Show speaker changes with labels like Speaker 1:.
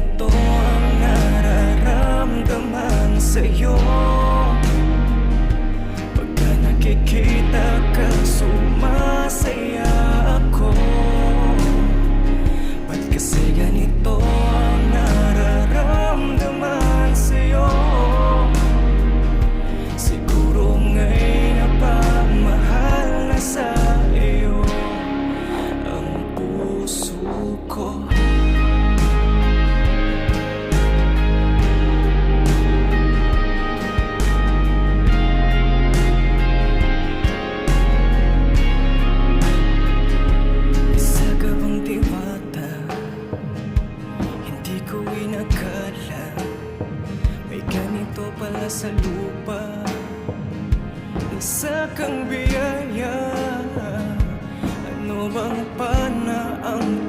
Speaker 1: ganito ang nararamdaman sa'yo. Pagka nakikita ka, sumasaya ako. Ba't kasi ganito ang nararamdaman sa'yo? Siguro nga'y napamahal na sa iyo ang puso ko. Isa ka bang diwata? Hindi ko inakala may ganito pala sa lupa. Isa kang biyaya. Ano bang pana ang